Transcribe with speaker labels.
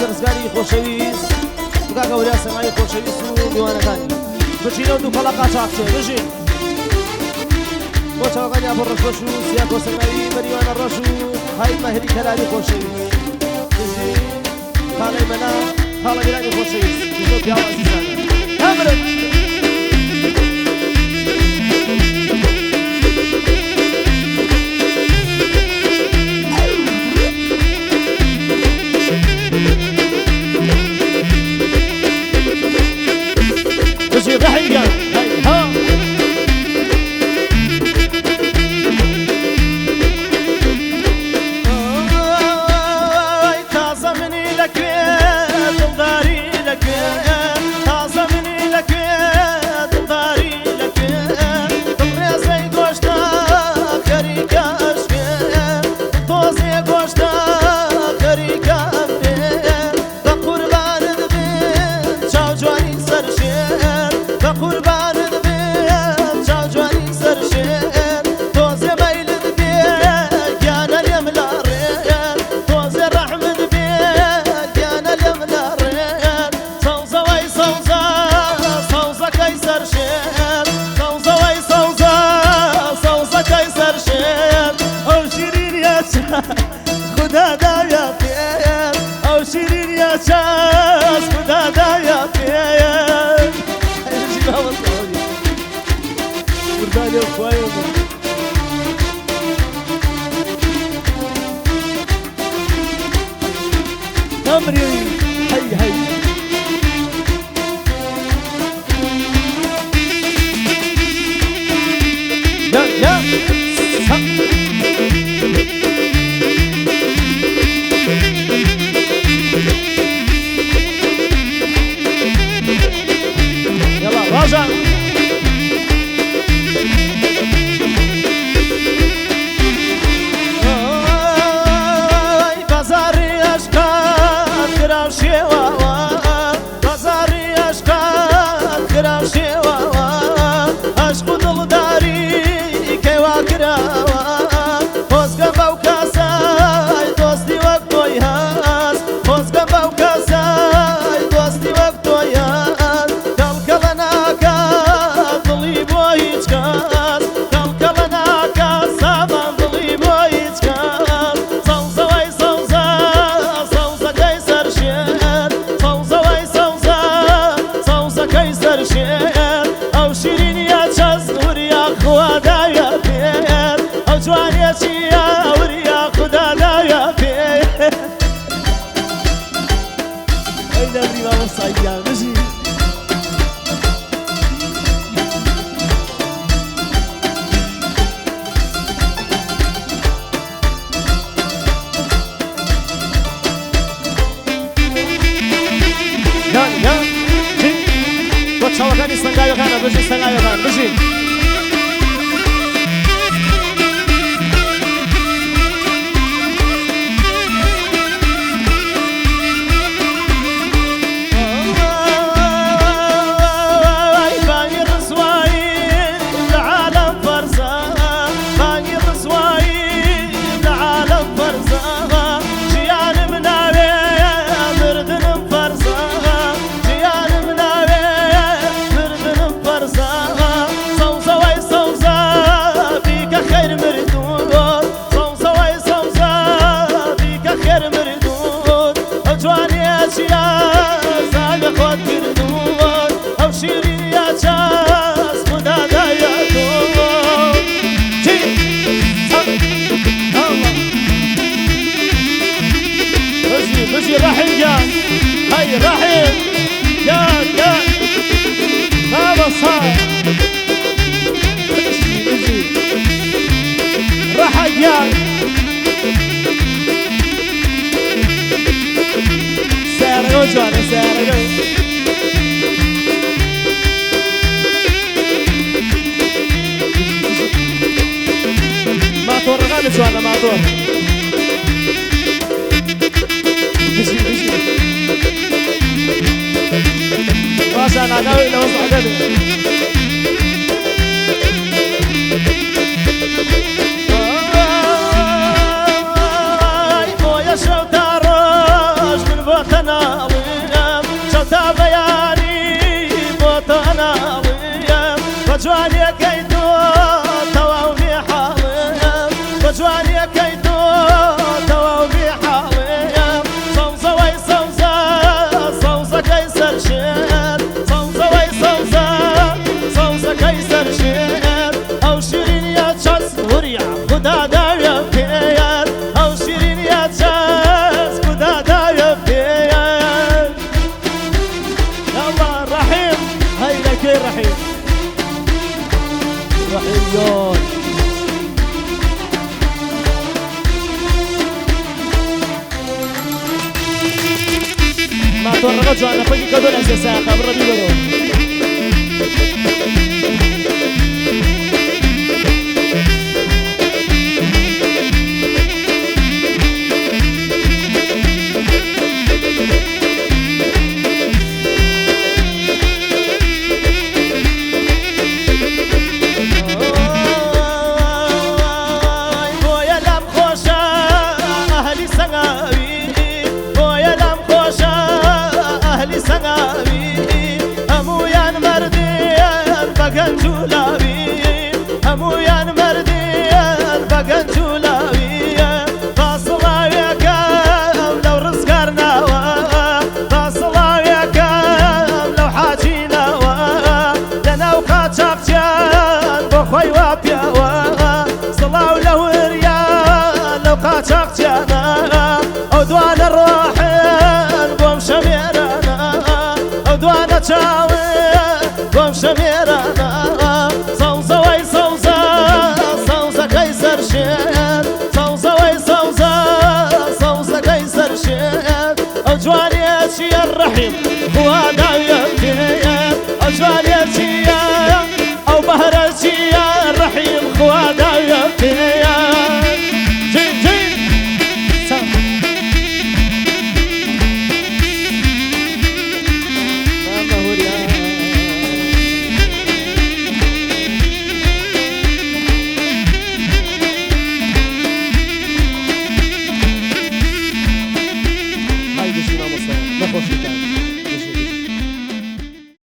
Speaker 1: ڕزگاری خۆشەویست بگا گەورە سەمای خۆشەویست و میوانەکانی بچینە و دوو کەڵەقا چاکچێ بژین بۆ چاوەکانیان بۆ ڕەشبەش و سیا کۆسەمایی بەریوانە ڕەش و های مەهری کەلاوی خۆشەویست بژین خاڵەی مەنا خاڵە بیرانی خۆشەویست زۆر پیاوە عەزیزانە هەمرن
Speaker 2: رحيقة ها
Speaker 1: تازة مني لك دلداري لك تازة مني لك دلداري لك دلري زي قوشتا خريكا اشكي توزي قوشتا خريكا بقربان دبين شاو جواني سرشين قربان دبيت شاو جواني سرشين توزي ميل دبيت يانا اليملا الريان توزي الرحم دبيت يانا اليملا الريان صوزة وي صوزة صوزة كيسر شين صوزة وي صوزة صوزة كيسر شين او شيرين يا خدا دايا فين او شيرين يا شاس خدا دايا فين ورداني وخوايا تمري هي هي يا يا يلا راجع چاوەکانی سنگایەکانە بژین سنگایەکان بژین رحيم هاي رحيم يا ما بصار رحيم سارة جوانا سارة ما طور غالب جوانا ما طور عشان عداوي لو صعدني مويا شو داروش من بوتنا
Speaker 2: تورقة جوانا فوقي كدول أساسا قبر ربي برو
Speaker 1: قوم شميرانا صوزة وي صوزة صوزة كيسر شين صوزة وي صوزة صوزة كيسر شين أجواني أشياء الرحيم وهذا يبكي أجواني أشياء أو بهر أشياء الرحيم وهذا يبكي
Speaker 2: نخوشی کن